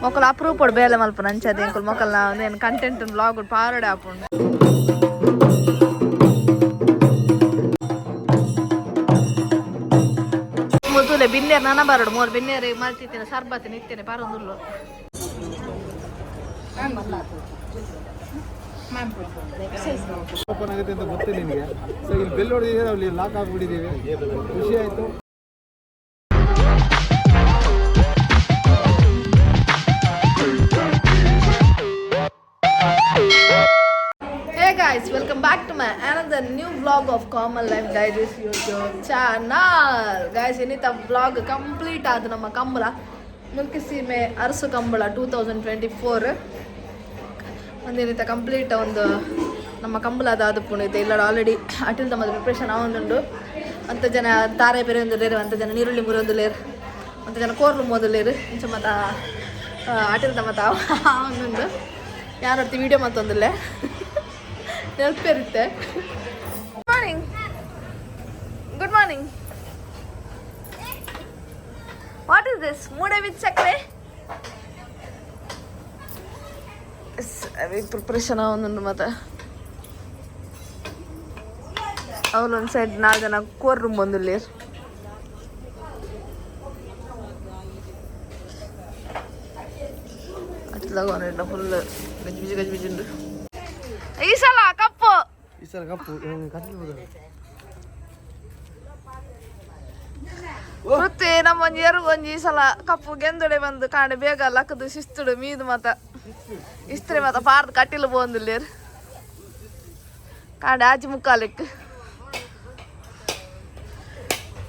మొక్కలు అప్రూవ్ బేల మల్ప నంచది ఇంకొక మొక్కలు నేను కంటెంట్ బ్లాగ్ పారడే ఆపండు ಮುದುಲೆ ಬಿನ್ನೇರ್ ನನ್ನ ಬರಡು ಮೂರು ಬಿನ್ನೇರ್ ಮಲ್ತಿದ್ದೇನೆ ಸರ್ಬತ್ ನಿತ್ತೇನೆ ಪರೊಂದುಲ್ಲು ಓಪನ್ ಆಗುತ್ತೆ ಅಂತ ಗೊತ್ತಿಲ್ಲ ನಿನಗೆ ಸೊ ಇಲ್ಲಿ ಬೆಲ್ ಹೊಡೆದಿದ್ದೀವಿ ಅಲ್ಲಿ ಲಾಕ್ ಆಗಿಬಿಟ್ಟಿದ್ದೀವಿ ಖುಷಿ ಆಯಿತು. Guys, welcome back to my another new vlog of Common Life Diaries YouTube channel. Guys, inita vlog complete ಆದ ನಮ್ಮ ಕಂಬಳ ಮುಲ್ಕಿ ಸೀಮೆ ಅರಸು ಕಂಬಳ 2024 ಒಂದೇನಿತ ಕಂಪ್ಲೀಟ್ ಒಂದು ನಮ್ಮ ಕಂಬಳ ಅದಾದ ಪುಣಿತೆ ಇಲ್ಲ ಆಲ್ರೆಡಿ ಅಟಿಲ್ ತಮ್ಮದ ಪ್ರಿಪ್ರೇಷನ್ ಆವೊಂದುಂಡು ಅಂತ ಜನ ತಾರೆ ಬೇರೆ ಒಂದು ಲೇರು ಅಂತ ಜನ ನೀರುಳ್ಳಿ ಮುರೊಂದು ಲೇರು ಅಂತ ಜನ ಕೋರ್ಲು ಮೋದು ಲೇರು ಇಂಚ ಮತ್ತ ಅಟಿಲ್ ತಮ್ಮ ಆವೊಂದುಂಡು ಯಾರು ನೋಡ್ತೀವಿ ವಿಡಿಯೋ ಮತ್ತೊಂದಿಲ್ಲ ನೆನಪಿರುತ್ತೆ. Good morning good morning what is this ಮೂಡೆ ವಿತ್ ಸಕ್ಕರೆ ಪ್ರಿಪ್ರೇಷನ್ ಅವನೊಂದು ಮತ್ತೆ ಅವನೊಂದು ಸೈಡ್ 4 ಜನ ಕೋರ್ ರೂಮ್ ಬಂದಿಲ್ಲ ಅಟ್ಲಾಗ ಅವನ ಫುಲ್ ಗಜ್ಬಿಜಿ ಗಜ್ಬಿಜಿ ಉಂಟು ಈ ಸಲ ಕಪ್ಪು ವೃತ್ತಿ ನಮ್ಮ ಎರು ಒಂಜಿ ಸಲ ಕಪ್ಪು ಗೆಂದೊಡೆ ಬಂದು ಕಾಂಡೆ ಬೇಗ ಲಕ್ಕದು ಶಿಸ್ತುಡು ಮೀದು ಮತ ಇಸ್ತ್ರಿ ಮತ ಪಾರ್ದು ಕಟ್ಟಿಲು ಬೋಂದುಲ್ಲೇರು ಕಾಂಡೆ ಆಜಿ ಮುಕ್ಕಾಲಿಕ್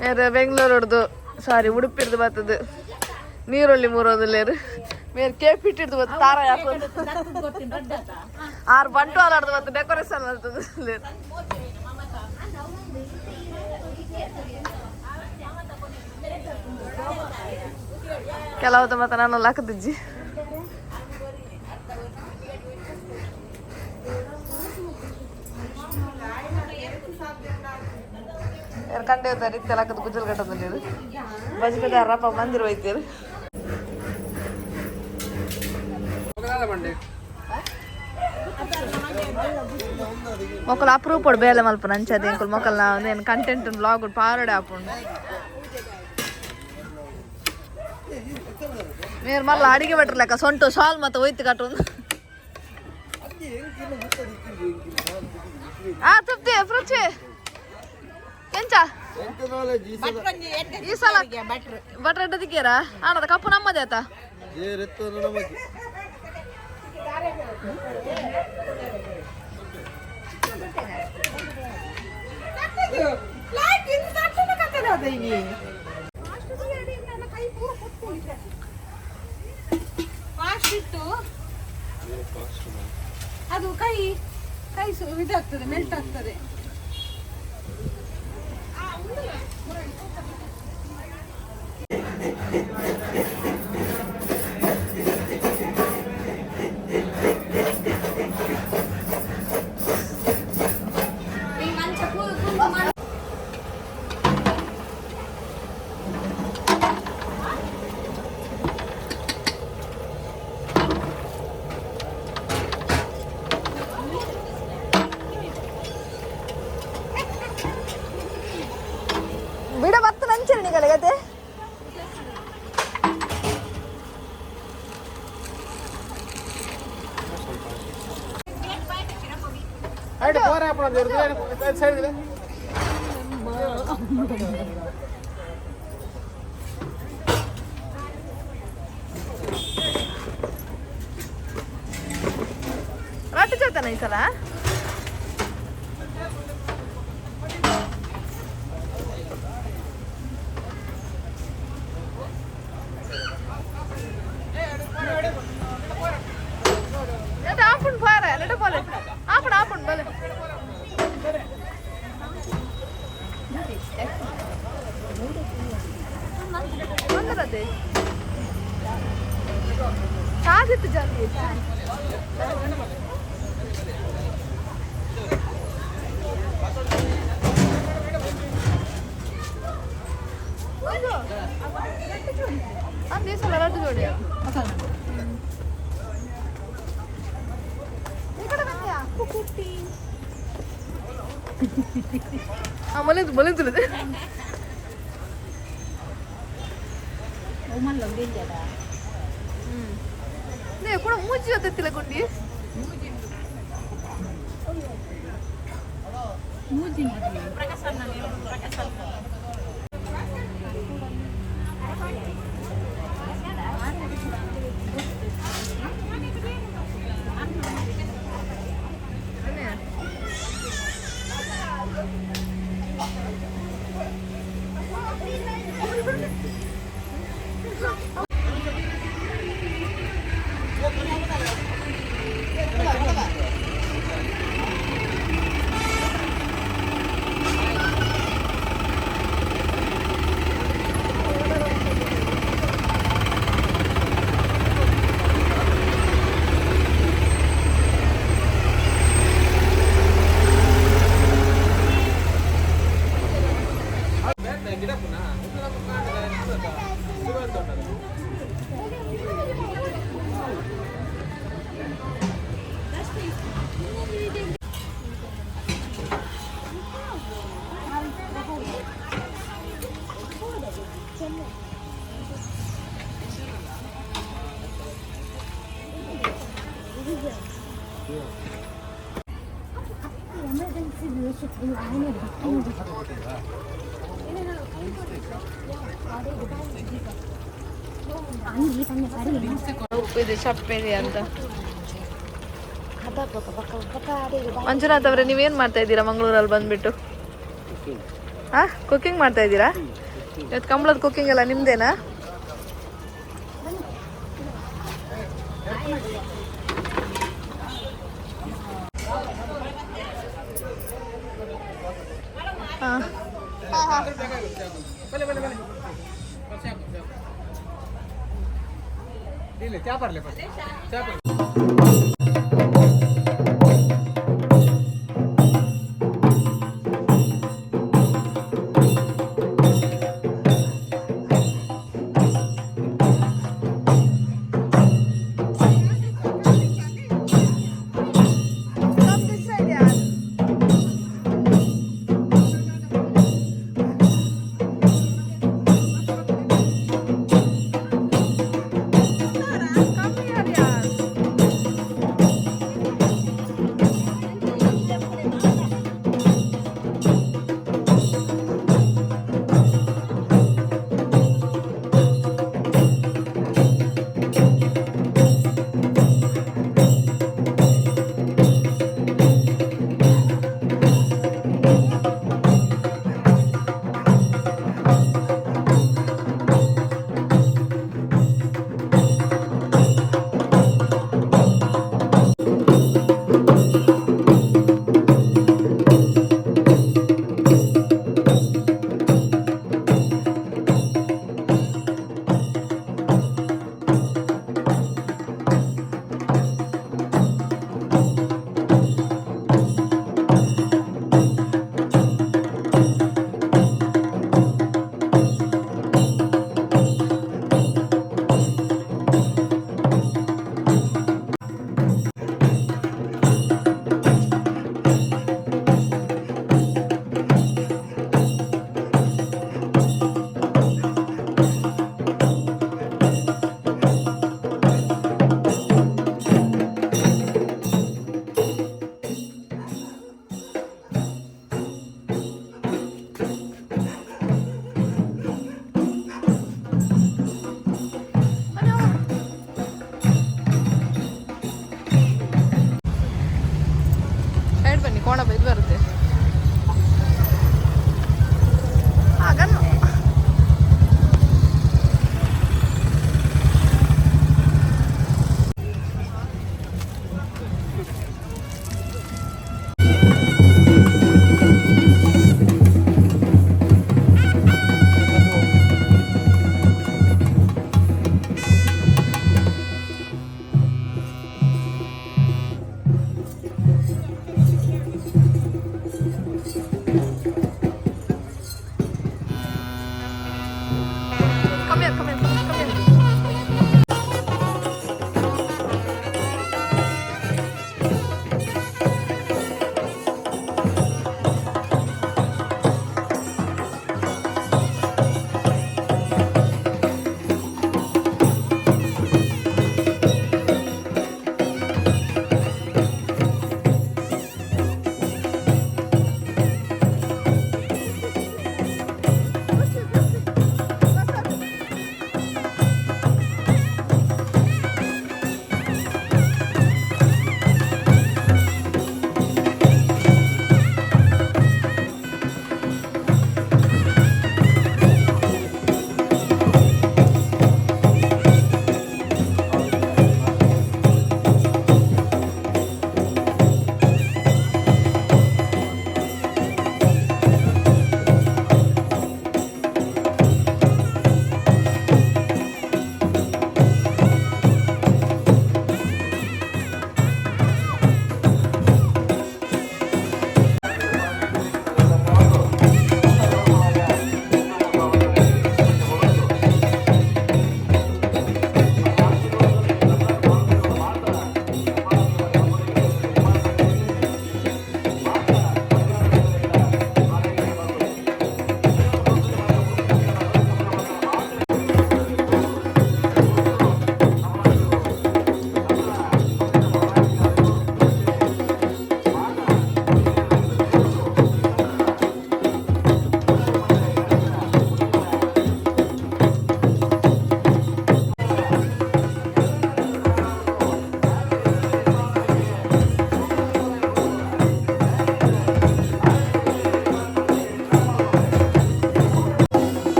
ಬೇರೆ ಬೆಂಗಳೂರು ಹೊಡ್ದು ಸಾರಿ ಉಡುಪಿಡ್ದು ಬರ್ತದು ನೀರುಳ್ಳಿ ಮೂರೋದಿಲ್ಲೇರು ಮೇರೆ ಕೇಕ್ ಇಟ್ಟಿಡ್ದು ಬತ್ತು ತಾರ ಹಾಕೋದು 6 ಬಂಟು ಅಲಾಡ್ದು ಬತ್ತು ಡೆಕೋರೇಷನ್ ಮಾಡ್ತದೆ ಕೆಲವತ್ತು ಮತ್ತೆ ನಾನು ಹಾಕದಿಜ್ಜಿ ಕಂಡೆ ಹೋಗ್ತಾರೆ ಇತ್ತೆಲ್ಲ ಹಾಕದು ಗುಜ್ಜಲ್ ಕಟ್ಟದಲ್ಲಿ ಬಜ್ಪೇದಾರಪ್ಪ ಮಂದಿರ ಹೋಯ್ತೀರಿ మొక్కలు అప్రూవ్ బేల మల్ప నంచది ఇంకొక మొక్కలు నేను కంటెంట్ బ్లాగ్ పారడే ఆపండు మీరు మళ్ళీ అడిగి పెట్టలేక సొంట సాల్ మత ಒಯ್ತು ಕಟ್ಟು ತೃಪ್ತಿ ಫ್ರುಚಿ ಎಂಚ ಈ ಸಲ ಬಟ್ರ ಎಡ್ಡದಿಕ್ಕೇರಾ ಆನದ ಕಪ್ಪು ನಮ್ಮದೇ ಆತ ಅದು ಕೈ ಇದಾಗ್ತದೆ ಮೆಲ್ಟ್ ಆಗ್ತದೆ. ಬಿಡ ಮತ್ತೆ ನಂಚರಿ ನಿಗಲಗತೆ ಅಯ್ಯೋ ಹೋರ ಅಪ್ಪ ಸೈಡ್ ಇದೆ ರೊಟ್ಟಿ ಚೋತನ ಈ ಸಲ ಆಪುಂಡು ಪಾರ ನೆಟ ಪೋಲೆ ಆಪುಂಡು ಬಲೆ ಬಂದರದೆ ಸಾಧಿತ್ತು ಜಲ್ದಿ ये साला लड्डू जोड़िया बोले तुले 네, 그럼 무지가 됐더라 건디. ಮೂಜಿ ಉಪ್ಪಿದೆ ಚಪ್ಪೆದೆ ಅಂತ ಮಂಜುನಾಥ್ ಅವರೇ ನೀವೇನ್ ಮಾಡ್ತಾ ಇದ್ದೀರಾ ಮಂಗಳೂರಲ್ಲಿ ಬಂದ್ಬಿಟ್ಟು ಕುಕಿಂಗ್ ಮಾಡ್ತಾ ಇದ್ದೀರಾ ಇವತ್ತು ಕಂಬಳದ ಕುಕಿಂಗ್ ಎಲ್ಲ ನಿಮ್ದೇನಾ क्या पढ़ ले क्या पढ़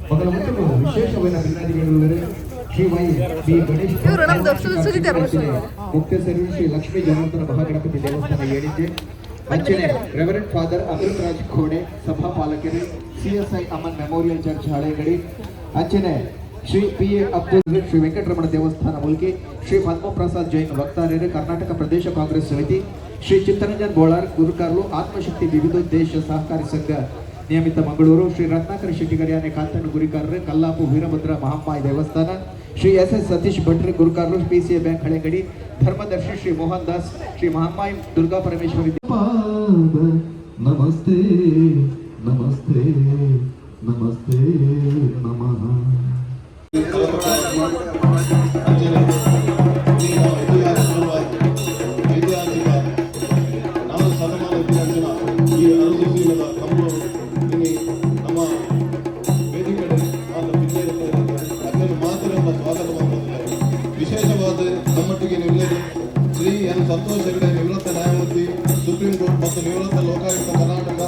ಮೊದಲ ಮತ್ತು ವಿಶೇಷವಾದ ಭಿನ್ನಾದಿಗಳೆಂದರೆ ಶ್ರೀ ವೈ ಬಿ ಗಣೇಶ್ ಇವರು ನಮ್ದು ಸುರಿತಾರೆ ಮುಖ್ಯ ಸರ್ವಿ ಶ್ರೀ ಲಕ್ಷ್ಮೀ ಜನಾರ್ದನ ಮಹಾಗಣಪತಿ ದೇವಸ್ಥಾನ ಏಳಿಗೆ ಅಂಚನೆ ರೆವರೆಂಟ್ ಫಾದರ್ ಅಮೃತ್ ರಾಜ್ ಖೋಡೆ ಸಭಾಪಾಲಕರು CSI Aman memorial church Halegadi ಅಂಚನೆ ಶ್ರೀ ಪಿ ಎ ಅಬ್ದುಲ್ ಶ್ರೀ ವೆಂಕಟರಮಣ ದೇವಸ್ಥಾನ ಮುಲ್ಕಿ ಶ್ರೀ ಪದ್ಮಪ್ರಸಾದ್ ಜೈನ್ ವಕ್ತಾರ್ಯರು ಕರ್ನಾಟಕ ಪ್ರದೇಶ ಕಾಂಗ್ರೆಸ್ ಸಮಿತಿ ಶ್ರೀ ಚಿತ್ತರಂಜನ್ ಬೋಳಾರ್ ಗುರುಕಾರ್ಲು ಆತ್ಮಶಕ್ತಿ ವಿವಿಧೋದ್ದೇಶ ಸಹಕಾರಿ ಸಂಘ ನಿಯಮಿತ ಮಂಗಳೂರು ಶ್ರೀ ರತ್ನಾಕರ ಶೆಟ್ಟಿಗರಿಯಾನೆ ಕಾಂತಣ್ಣ ಗುರಿಕಾರರು ಕಲ್ಲಾಪು ವೀರಭದ್ರ ಮಹಾಮಾಯಿ ದೇವಸ್ಥಾನ ಶ್ರೀ ಎಸ್ ಎಸ್ ಸತೀಶ್ ಭಟ್ರೆ ಗುರುಕಾರ್ಲು PCA ಬ್ಯಾಂಕ್ ಹಳೆಗಡಿ ಧರ್ಮದರ್ಶಿ ಶ್ರೀ ಮೋಹನ್ ದಾಸ್ ಶ್ರೀ ಮಹಾಮಾಯಿ ದುರ್ಗಾ ಪರಮೇಶ್ವರಿ ನಮಸ್ತೆ ನಮಸ್ತೆ ನಮಸ್ತೆ ನಮಃ ವಿಶೇಷವಾದ ನಮ್ಮೊಟ್ಟಿಗೆ ನಿಲ್ಲಲು ಶ್ರೀ ಎನ್ ಸಂತೋಷ್ ಹೆಗಡೆ ನಿವೃತ್ತ ನ್ಯಾಯಮೂರ್ತಿ ಸುಪ್ರೀಂ ಕೋರ್ಟ್ ಮತ್ತು ನಿವೃತ್ತ ಲೋಕಾಯುಕ್ತ ಕರ್ನಾಟಕ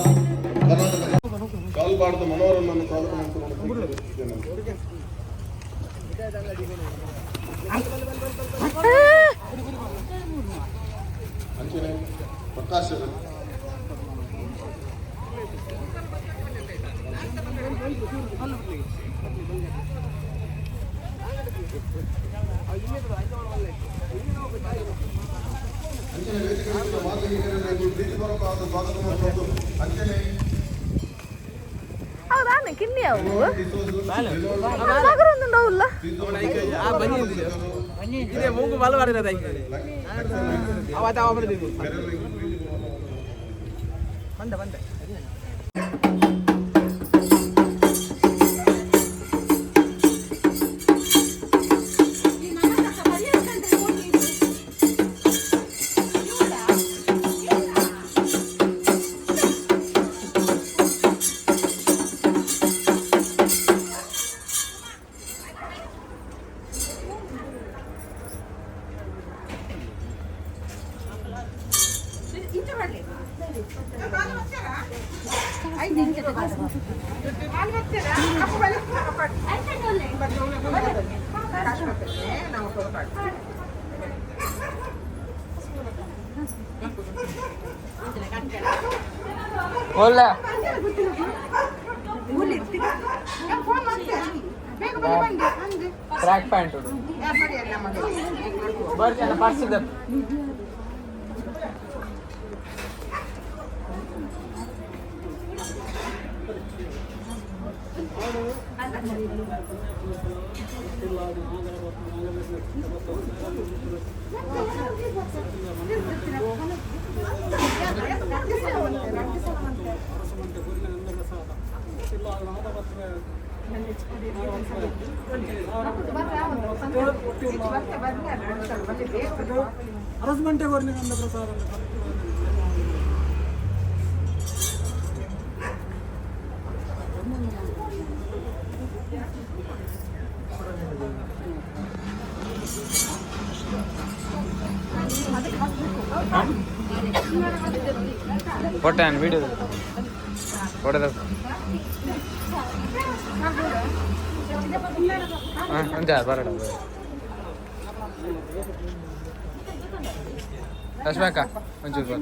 ಕಾಲ್ಪಾಡದ ಮನೋರನ್ನು ಅಂಚನೆ ಪ್ರಕಾಶ್ ಹೌದಾನೆ ಕಿನ್ನಿ ಅವು ಮಗರೊಂದುಂಡವುಲ್ಲ ಇದೇ ಮೂಗು ಬಲ ಮಾಡಿರೋದು ಅವತ್ತು ಅವ ಬರ್ದಿದ್ದು ಬಂದೆ ಬಂದೆ ಒಳ್ಳೆ ಟ್ರ್ಯಾಕ್ ಪ್ಯಾಂಟ್ ಬರ್ತಾನೆ ಪರ್ಸಿದ ಅರಸಮಂಟೆ ಬರ್ಲಿಂದ ಪ್ರಸಾದ ಕೊಟ್ಟಾನ ವಿಡಿಯೋ ಕೊಡದ ಬರಡ ರಶ್ಮಿಕ ಒಂಚೂರು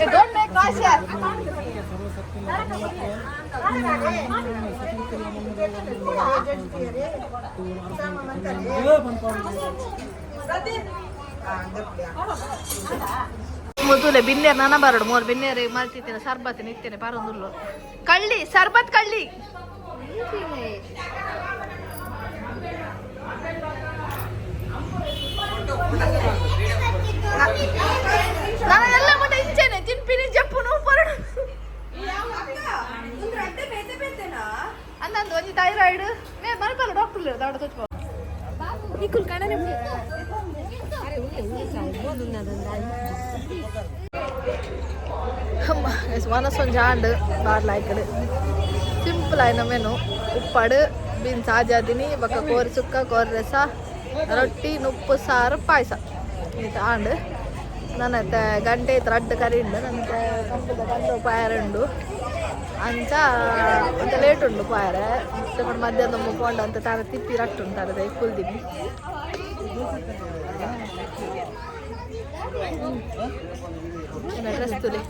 Don't make noise here. ಮೊದಲೇ ಬಿನ್ನೇರ್ ನಾನ ಬರಡು ಮೂರು ಬಿನ್ನೇರಿ ಮಲ್ತಿದ್ದೇನೆ ಸರ್ಬತ್ ನಿತ್ತೇನೆ ಪರೊಂದುಲ್ಲು ಕಳ್ಳಿ ಸರ್ಬತ್ ಕಳ್ಳಿ ನಾನು ಎಲ್ಲ ಮಟ್ಟ ಇಂಚೇನೆ ತಿನ್ಪಿನಿ ಜಪ್ಪುನು ಪರಡು ಅಂದಂದು ಒಂಜಿ ಥೈರಾಯ್ಡ್ ಮೇ ಮಲ್ಪಲ್ಲ ಡಾಕ್ಟರ್ ದಾಡ ತೋಚ್ಕೋ ನಿಕುಲ್ ಕಣನೆ ಮನಸ್ಸೊಂದು ಜಾಂಡ್ ಬಾರ್ಲ ಆಯ್ಕಡೆ ಸಿಂಪಲ್ ಆಯ್ನ ಮೆನು ಉಪ್ಪಡು ಬೀನ್ಸ್ ಆಜಾದಿನಿ ಬಕ್ಕ ಕೋರಿ ಸುಕ್ಕ ಕೋರಿ ರಸ ರೊಟ್ಟಿ ನುಪ್ಪು ಸಾರು ಪಾಯಸ ಇದು ಆಂಡ್ ನನ್ನ ಗಂಟೆ ರಡ್ಡು ಕರಿ ಉಂಡು ನನ್ನ ಕಂಪದ ಗಂಡು ಪಾಯರ ಉಂಡು ಅಂಚ ಅಂತ ಲೇಟ್ ಉಂಡು ಪಾಯರ ಮಧ್ಯಾಹ್ನ ಮುಕ್ಕೊಂಡ ಅಂತ ತರ ತಿಪ್ಪಿ ರಟ್ಟು ಉಂಟಾರೆ ಕುಲ್ದಿನಿ ಡ್ರೆಸ್ ತುಲಿ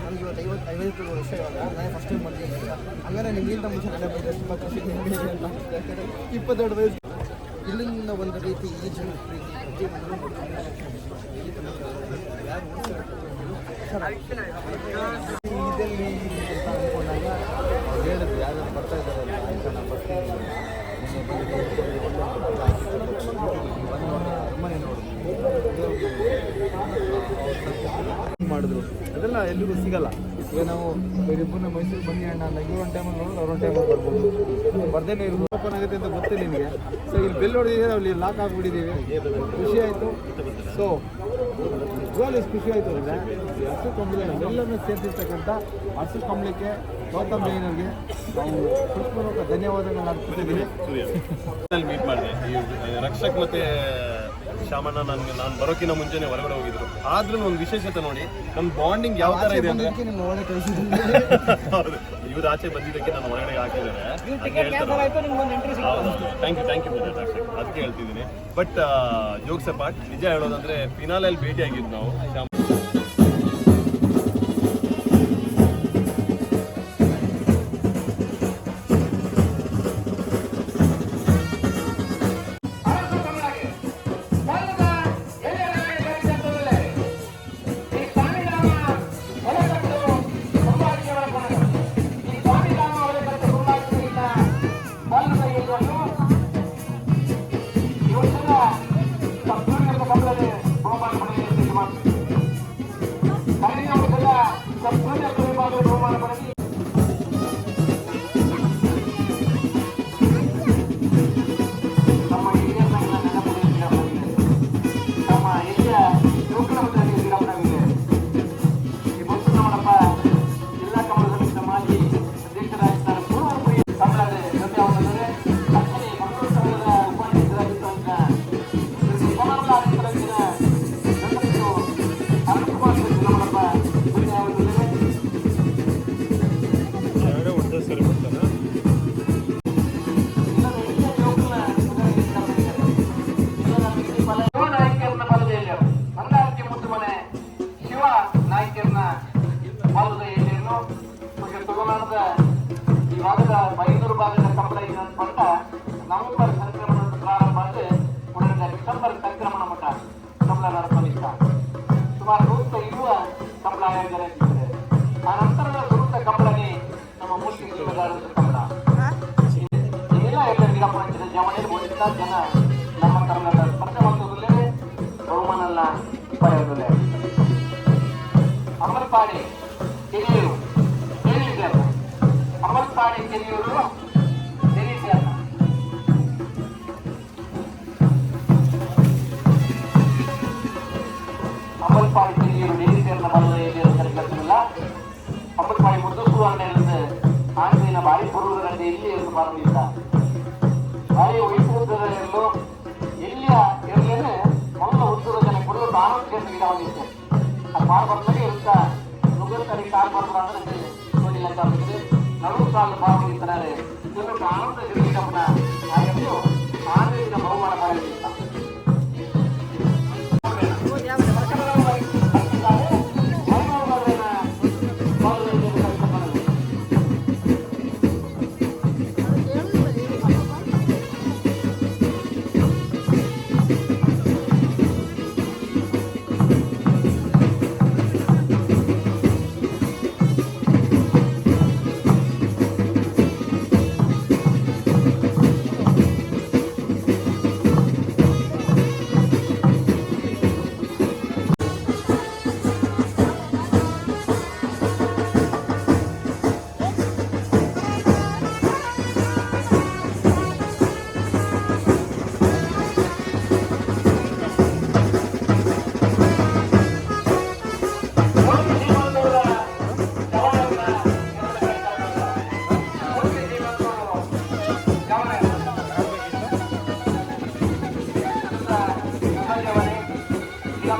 ನನಗೆ ಇವತ್ತು 50 ವರ್ಷ ಇವಾಗ ನಾನು ಫಸ್ಟ್ ಟೈಮ್ ಮಾಡ್ತೀನಿ ಹಂಗಾರೆ ನಿಮಗಿಂತ ಮುಂಚೆ ನನಗೆ ಬಂದರೆ ತುಂಬ ಖುಷಿ ನಿಮಗೆ ಅಂತ ಯಾಕಂದರೆ 22 ವಯಸ್ಸು ಇಲ್ಲಿಂದ ಒಂದು ರೀತಿ ಈಜು ಪ್ರೀತಿ ಪ್ರತಿಯೊಂದು ಇದರಲ್ಲಿ ಅಂತ ಅಂದ್ಕೊಂಡಾಗ ಹೇಳಿದ್ರು ಯಾರು ಬರ್ತಾ ಇದ್ದಾರಲ್ಲ ಆಯ್ತು ನಾನು ಬರ್ತೀನಿ ಮನೆ ಮಾಡಿದ್ರು ಅದೆಲ್ಲ ಎಲ್ಲಿಗೂ ಸಿಗಲ್ಲ ಈಗ ನಾವು ಬೇರಿಬ್ಬರನ್ನ ಮೈಸೂರು ಬನ್ನಿ ಅಣ್ಣ ಅಂದಾಗ ಇವ್ರು ಒಂದು ಟೈಮಲ್ಲಿ ನೋಡೋದು ಅವ್ರು ಒಂದು ಟೈಮಲ್ಲಿ ಬರ್ಬೋದು ಬರ್ದೇನೆ ಇರ್ಬೋದು ಓಪನ್ ಆಗುತ್ತೆ ಅಂತ ಗೊತ್ತಿಲ್ಲ ನಿಮಗೆ ಸೊ ಇಲ್ಲಿ ಬೆಲ್ ಹೊಡೆದಿದ್ದೀವಿ ಅಲ್ಲಿ ಲಾಕ್ ಆಗಿಬಿಟ್ಟಿದ್ದೀವಿ ಖುಷಿ ಆಯಿತು ಸೊ ನಿಜವಾಗ್ಲೂ ಖುಷಿ ಆಯಿತು ಅಂದರೆ ಹಸು ಕಂಬಳಿ ಎಲ್ಲರನ್ನೂ ಸೇರಿಸಿರ್ತಕ್ಕಂಥ ಹಸು ಕಂಬಳಿಗೆ ಗೌತಮ್ ಜೈನವ್ರಿಗೆ ನಾವು ಹೃತ್ಪೂರ್ವಕ ಧನ್ಯವಾದಗಳನ್ನ ಅರ್ಪಿಸಿದ್ದೀವಿ ಮೀಟ್ ಮಾಡಿದೆ ಈ ರಕ್ಷಕ್ ಮತ್ತೆ ಶಾಮಣ್ಣ ನಾನು ಬರೋಕಿನ ಮುಂಚೆನೆ ಹೊರಗಡೆ ಹೋಗಿದ್ರು ಆದ್ರೂ ಒಂದು ವಿಶೇಷತೆ ನೋಡಿ ನಮ್ಮ ಬಾಂಡಿಂಗ್ ಯಾವ ತರ ಇದೆ ಅಂದ್ರೆ ಇವ್ರು ಆಚೆ ಬಂದಿದ್ದಕ್ಕೆ ನಾನು ಹೊರಗಡೆ ಹಾಕಿದ್ದಾರೆ ಥ್ಯಾಂಕ್ ಯು ರಕ್ಷಕ್ ಅದಕ್ಕೆ ಹೇಳ್ತಿದ್ದೀನಿ ಬಟ್ ಜೋಕ್ಸ್ ಅಪಾರ್ಟ್ ನಿಜ ಹೇಳೋದಂದ್ರೆ ಫಿನಾಲಲ್ಲಿ ಭೇಟಿ ಆಗಿದ್ದು ನಾವು ನವೆಂಬರ್ ಸಂಕ್ರಮಣ ಪ್ರಾರಂಭ ಉಳಿದ ಡಿಸೆಂಬರ್ ಸಂಕ್ರಮಣ ಮಟ್ಟ ಕಂಬಳ ನಡೆಸಲಿಲ್ಲ ಸುಮಾರು 120 ಕಂಬಳ ಆಯೋಜನೆ ಇದ್ದಾರೆ ಆ ನಂತರದ ಗುರುತ ಕಂಬಳನೇ ನಮ್ಮ ಮೂರ್ತಿ ಶಿವಗಾರದ ಕಂಬಳ ಎಲ್ಲ ಗಿಡಪ್ಪ ಜಮಣೆ ಓದಿದ ಜನ ನಮ್ಮ ಕಂಬಳದ ಸ್ಪರ್ಧೆ ಮಾಡುವುದಿಲ್ಲೇ ಬಹುಮಾನಲ್ಲ ಪಡೆಯುವುದಿಲ್ಲ ಅಮರ್ಪಾಡಿ ಕೆರಿಯೂರು ಹೇಳಿದ್ದಾರೆ ಅಮರ್ಪಾಡಿ ಕೆರಿಯೂರು அம்பல்பாடி பெரிய நெறி சேர்ந்த மதுரையில் கிடைக்கல அம்பல்பாடி முத்துசுவரனிலிருந்து ஆங்கில வாய்ப்பொருள் ரெண்டு எல்லை இருந்து ஆரம்பித்தார் வாயை ಉಳಿಸುವುದರಲ್ಲೂ ಎಲ್ಲಿಯ ಇರಲೇನೆ ಮೊದಲ ಉತ್ತರಜನೆ ಕೊಡುವ ಆರೋಗ್ಯ ಗಿಡವಾಗಿತ್ತು ಆ ಮಾರ್ಬರ್ನಲ್ಲಿ ಇರುತ್ತಾ ನುಗ್ಗಲ್ ಕಡೆ ಕಾರ್ ಮಾಡ್ತಾರೆ ನೋಡಿಲ್ಲ ಅಂತ ನಡು ಕಾಲು ಭಾಗವಹಿಸ್ತಾರೆ ಇದನ್ನು ಆನಂದ ಗಿಡವನ್ನು ಆಯತ್ತು ಆನಂದಿನ ಬಹುಮಾನ ಮಾಡಿರ್ತಾರೆ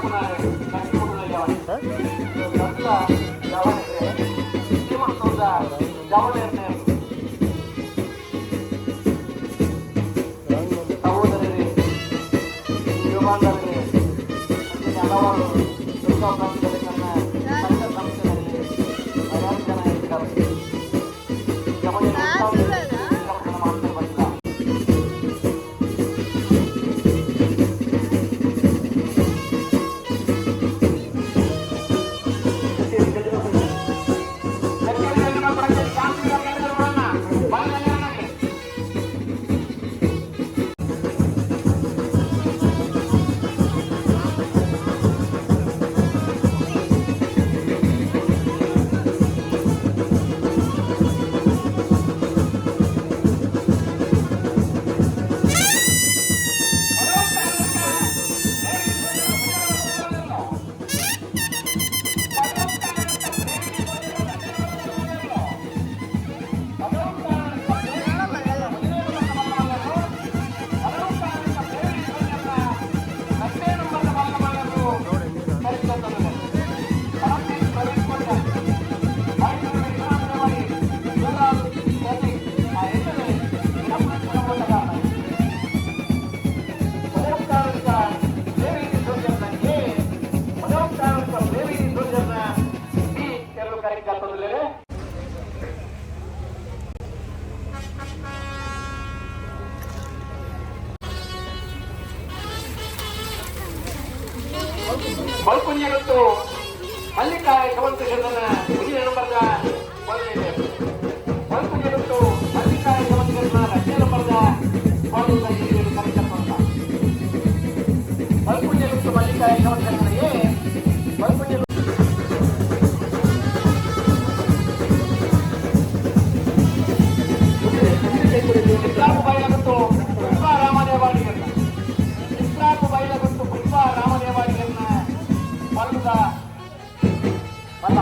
ಪುನಃ ಕಟ್ಟಿಕೊಳ್ಳಲು ಯಾವಣೆ ಮೊದಲ ಯಾವಣೆ ಶ್ರೀಮಂತದ ಯಾವಣೆಯನ್ನೇ ಸಹೋದರರೇ ಯುವಕರೇ ಹಲವಾರು ದುರ್ಗಾ ಪ್ರಾಂತದಲ್ಲಿ ನನ್ನ ಸಂಘ ಸಂಸ್ಥೆಗಳಲ್ಲಿ ಹಲವಾರು ಜನ ಇದ್ದಾರೆ ಮಾಡ್ತಾ ಬಂದಿಲ್ಲ. ಮಲ್ಪುಣ್ಯಗತ್ತು ಮಲ್ಲಿಕಾಯ ಕವಂತಕೃಷ್ಣನ ಹಿರಿಯ ನಂಬರ್ದ ಮಲ್ಪುಣ್ಯಗತ್ತು ಮಲ್ಲಿಕಾಯ ಕವಂತಕೃಷ್ಣನ ರಚನೆ ನಂಬರ್ದ ಹಿರಿಯರು ಕಾರ್ಯಕ್ರಮ ಮಲ್ಪುಣ್ಯಗತ್ತು ಮಲ್ಲಿಕಾಯ ಕವಂತಕೃಷ್ಣನಿಗೆ ಮಲ್ಪುಣ್ಯ ಬಯಲಾಗುತ್ತು ಪುಷ್ಪ ರಾಮದೇವಾಡಿಗರನ್ನ ಇಸ್ರಾಕು ಬಯಲಾಗುತ್ತು ಪುಷ್ಪ ರಾಮದೇವಾಡಿಗರನ್ನ ಮಲ್ಲದ ಮಲ್ಲ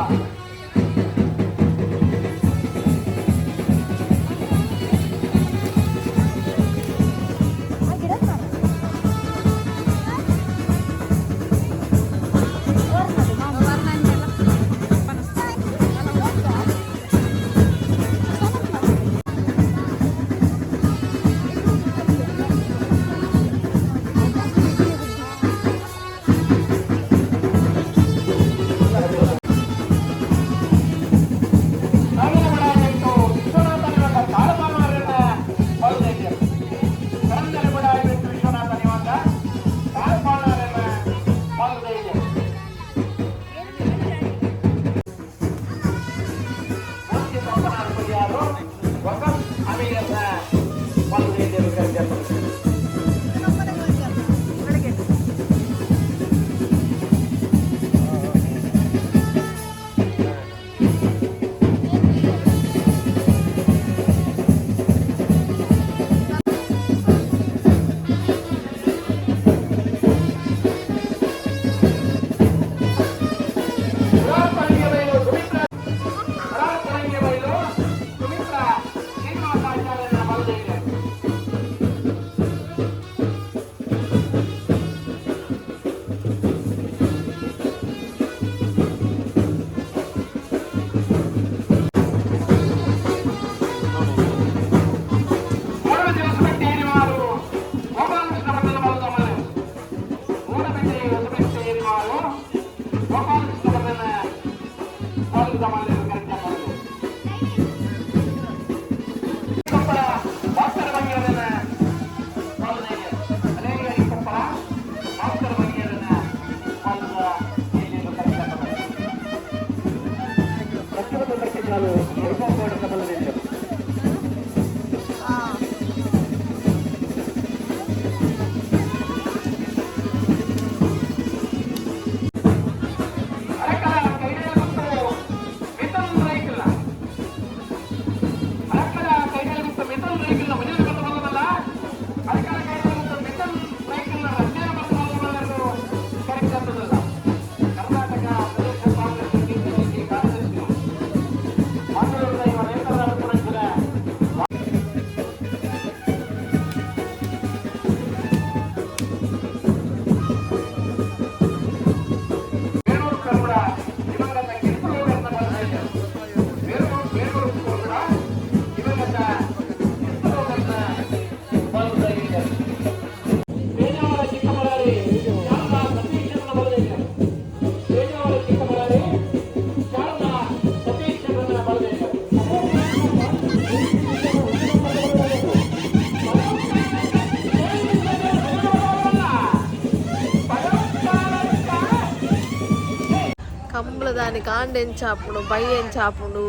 దాని కాండ ఎంచాపుడు బై ఎంచాపుడు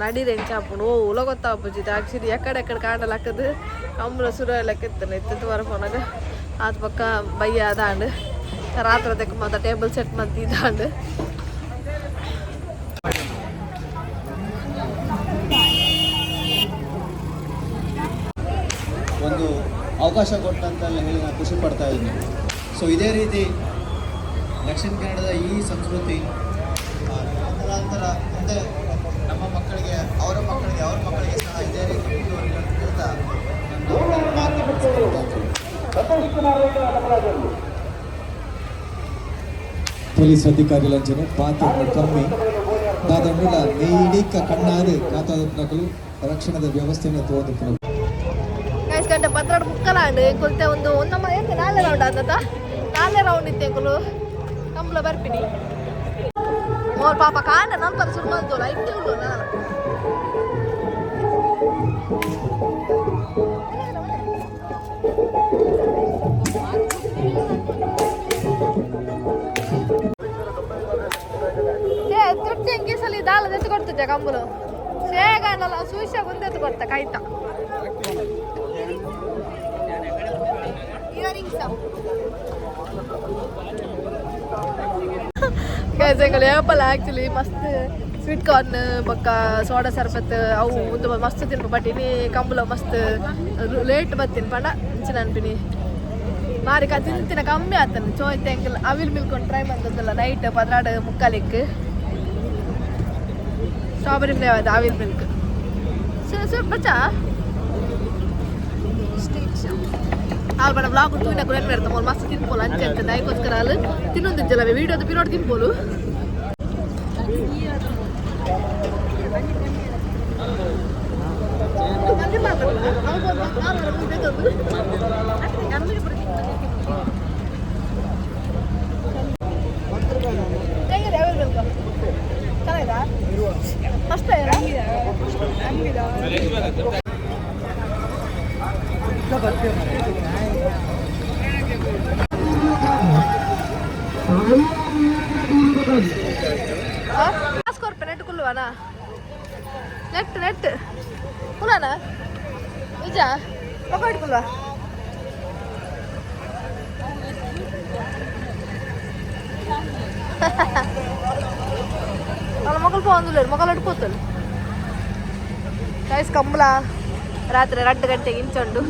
నడిది ఎంచాపుడు ఓ ఉలగొత్తా పుజిత యాక్చువల్లీ ఎక్కడెక్కడ కాండ లెక్కదు కమ్ముల సుర లెక్కెత్తాను ఎత్తు వరకు ఉన్నది ಅದು ಪಕ್ಕ ಬಯ್ಯ ಅದಾಂಡು ರಾತ್ರಿ ತೆಕ್ಕ ಮತ್ತೆ ಟೇಬಲ್ ಸೆಟ್ ಮತ್ತೆ ಇದಾಂಡು ಒಂದು ಅವಕಾಶ ಕೊಟ್ಟಂತೆಲ್ಲ ಹೇಳಿ ನಾನು ಖುಷಿ ಪಡ್ತಾ ಇದ್ದೀನಿ. ಸೊ ಇದೇ ರೀತಿ ದಕ್ಷಿಣ ಕನ್ನಡದ ಈ ಸಂಸ್ಕೃತಿ ತದನಂತರ ಮುಂದೆ ನಮ್ಮ ಮಕ್ಕಳಿಗೆ ಅವ್ರ ಮಕ್ಕಳಿಗೆ ಸಹ ಇದೇ ರೀತಿ ಮುಂದುವರಿಲಿ ಅಂತ ಹೇಳ್ತಾ ನನ್ನ ಮಾತು ಮುಗಿಸ್ತೀನಿ. పోలీస్ అధికారులంచను పాత్రలు కమ్మి దాదాపుల నేడిక కಣ್ಣాది ఖాతాదారులకు ರಕ್ಷಣದ ವ್ಯವಸ್ಥೆಯನ್ನು ತೋರಿಸುತ್ತದೆ. ಗೈಸ್ ಗಂಟೆ ಪತ್ರಡ್ ಮುಕ್ಕಲಾಂಡು ಎಂಕುಲ್ತೆ ಒಂದು ನಮ್ಮ ಎಂತ ನಾಳೆ ರೌಂಡ್ ಆದದ ನಾಳೆ ರೌಂಡ್ ಇತ್ತು ಎಂಕುಲು ಕಂಬಳ ಬರ್ಪಿನಿ ಮೋರ್ ಪಾಪ ಕಾಂಡ ನಲ್ಪದ ಶುರು ಮಾಡ್ತೋಲ್ಲ ಇಟ್ಟೆ ಉಳ್ಳು ನಾನು ತುಟ್ಟಿ ಎಂಗೀಸಲಿ ದಾಲ ಎತ್ತು ಕೊಡ್ತಿದ್ದೆ ಕಂಬಳು ಸೇಗಂಡಲ್ಲ ಸೂಸ್ಯ ಮುಂದೆ ಎತ್ತು ಕೊಡ್ತ ಕಾಯ್ತ ಗೈಸಂಗಳು ಏಪಲ್ ಆ್ಯಕ್ಚುಲಿ ಮಸ್ತ್ ಸ್ವೀಟ್ ಕಾರ್ನ್ ಬೊಕ್ಕ ಸೋಡಾ ಸರ್ಬತ್ ಅವು ಒಂದು ಮಸ್ತ್ ತಿನ್ಪ ಬಟ್ ಇನ್ನಿ ಕಂಬಳ ಮಸ್ತ್ ಲೇಟ್ ಬತ್ತೀನಿ ಪಂಡ ಇಂಚಿನ ಅನ್ಪಿನಿ ಮಾರಿ ತಿಂತಿನ ಕಮ್ಮಿ ಆತನು ಚೋಯ್ತೆ ಎಂಕಲ್ ಅವಿಲ್ ಮಿಲ್ಕೊಂಡು ಟ್ರೈ ಮಾಡ್ತದಲ್ಲ night 12:45 strawberry flavour avil milk ಸ್ವಲ್ಪ ಬಚ್ಚಾ ಆಲ್ ಬಡ ಬ್ಲಾಗ್ ತೂಯಿನ ಕುರೇನ್ ಬೇಡ್ತಾ ಮೋಲ್ ಮಸ್ತ್ ತಿನ್ಪೋಲು ಅಂಚೆ ಅಂತ ದಯಕೋಸ್ಕರ ಅಲ್ಲಿ ತಿನ್ನೊಂದಿಜ್ಜಲ್ಲ ವೀಡಿಯೋದ ಪಿರೋಡ್ ತಿನ್ಪೋಲು ನೆಟ್ಟುಕೊಳ್ಳುವನಾ ನೆಟ್ ಕುಲಾನ ನಿಜ ಪಕ್ಕ ಇಟ್ಕೊಲ್ವಾ వాళ్ళ మొక్కలు పోందులేరు మొక్కలు అడిపోతారు గైస్ కంబల రాత్రి 2 గంటೆಗೆ ಇಂಚಂಡು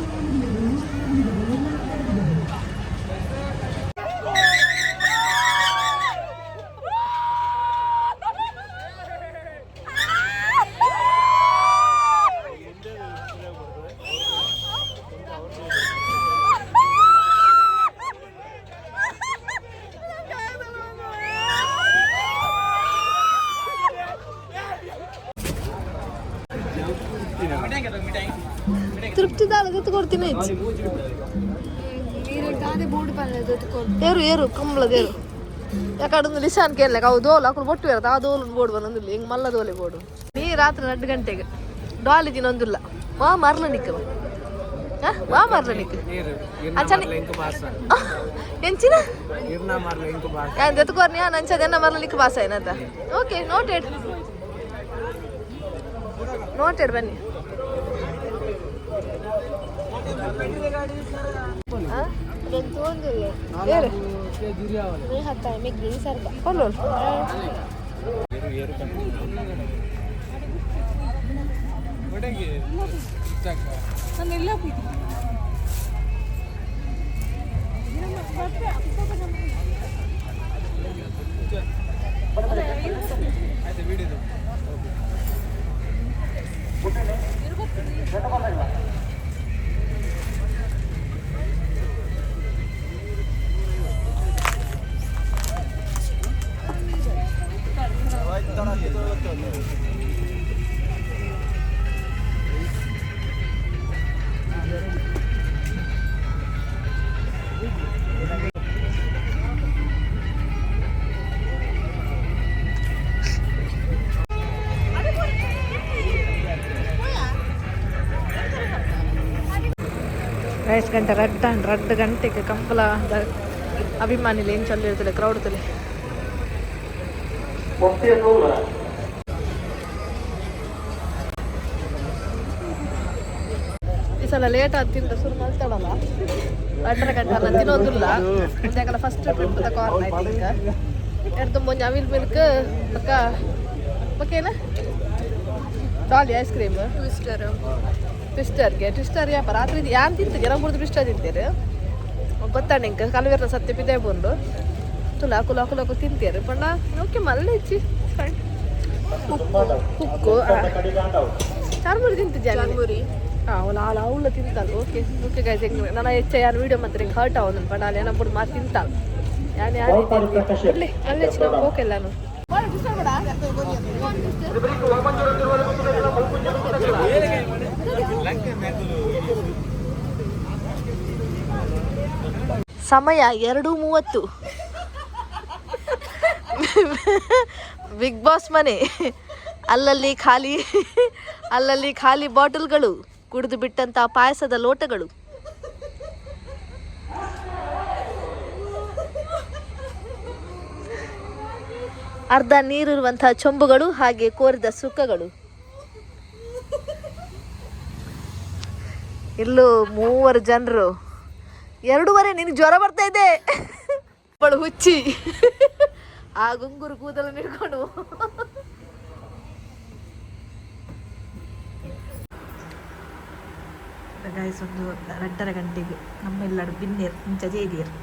ತೃಪ್ತಿ ದಾಲ ಜೊತೆ ಕೊಡ್ತೀನಿ ಏರು ಕಂಬಳದೇರು ಯಾಕಂದ್ರೆ ಲಿಸಾನ್ ಕೇಳಲ್ಲ ಅವು ದೋಲು ಹಾಕೊಂಡು ಬೊಟ್ಟು ಇರತ್ತೆ ಆ ದೋಲು ಬೋರ್ಡು ಬಂದೊಂದಿಲ್ಲ ಹಿಂಗೆ ಮಲ್ಲ ದೋಲೆ ಬೋರ್ಡು ನೀ ರಾತ್ರಿ 2 ಗಂಟೆಗೆ ಡಾಲಿ ದಿನೊಂದಿಲ್ಲ ವಾ ಮರ್ಲ ನಿಕ್ಕ ವಾ ಮರ್ಲ ನಿಕ್ಕ ಎಂಚಿನ ಎತ್ಕೋರ್ನಿ ನಂಚದೆನ್ನ ಮರ್ಲ ನಿಕ್ಕ ಬಾಸ ಏನಂತ ಓಕೆ ನೋಟೆಡ್ ಬನ್ನಿ ರೈಸ್ ಗಂಟೆ 2 ಗಂಟೆಗೆ ಕಂಬಳದ ಅಭಿಮಾನಿಲಿ ಏನು ಚಲ್ಲಿರ್ತದೆ ಕ್ರೌಡ್ದಲ್ಲಿ ಮುಕ್ತಿಯ ನೂಲು ಈ ಸಲ ಲೇಟ್ ಆಗಿ ತಿಂತ ಶುರು ಮಾಡ್ತಾಳಲ್ಲ 2:30 ಗಂಟೆ ಅಲ್ಲ ತಿನ್ನೋದಿಲ್ಲ ಮುಂದೆಲ್ಲ ಫಸ್ಟ್ ಟ್ರಿಪ್ ಕಾರ್ನ್ ಆಯ್ತು ಈಗ ಎರಡು ಮುಂಜೆ ಅವಿಲ್ ಮಿಲ್ಕ್ ಪಕ್ಕೇನ ಡಾಲಿ ಐಸ್ ಕ್ರೀಮ್ ಟ್ವಿಸ್ಟರ್ಗೆ ಯಾಪ ರಾತ್ರಿ ಯಾರು ತಿಂತೀರಿ ನಾವು ಕುಡಿದು ಟ್ವಿಸ್ಟರ್ ತಿಂತೀರಿ ಗೊತ್ತಾ ನಿಂಗೆ ಕಲವೆರ್ನ ಸತ್ಯ ಪಿದೆ ಬಂದು ತುಲಾ ಕುಲಾಕು ತಿಂತೀರಿ ಪಂಡ ಓಕೆ ಮಲ್ಲ ಇಚ್ಚಿ ಕುಕ್ಕು ಚಾರ್ಮುರಿ ತಿಂತಿದ್ಯಾ ಅವಳು ತಿಂತಾಳು ಓಕೆ ಗೈಸ್ ನನ್ನ ಹೆಚ್ಚ ಯಾರು ವೀಡಿಯೋ ಮಾತ್ರ ಹರ್ಟ್ ಅವನು ಪಂಡ ಅಲ್ಲಿ ಏನప్పుడు ಮಾತು ತಿಂತಾಳು ಯಾರು ಇರಲಿ നല്ല ಹೆಚ್ಚು ನಾವು ಹೋಗೆಲ್ಲಾನು ಸಮಯ 2:30 ಬಿಗ್ ಬಾಸ್ ಮನೆ ಅಲ್ಲಲ್ಲಿ ಖಾಲಿ ಬಾಟಲ್ಗಳು ಕುಡಿದು ಬಿಟ್ಟಂತ ಪಾಯಸದ ಲೋಟಗಳು ಅರ್ಧ ನೀರಿರುವಂತಹ ಚೊಂಬುಗಳು ಹಾಗೆ ಕೋರಿದ ಸುಕ್ಕಗಳು ಇಲ್ಲೂ 3 ಜನರು 2:30 ನಿನಗೆ ಜ್ವರ ಬರ್ತಾ ಇದೆ ಬಳು ಹುಚ್ಚಿ ಆ ಗುಂಗುರು ಕೂದಲು ಹಿಡ್ಕೊಂಡು ಗೈಸ್ ಒಂದು 2:30 ಗಂಟೆಗೆ ನಮ್ಮೆಲ್ಲರೂ ಬಿನ್ನೇರ್ ಮುಂಚೆ ಜೇದಿಯರು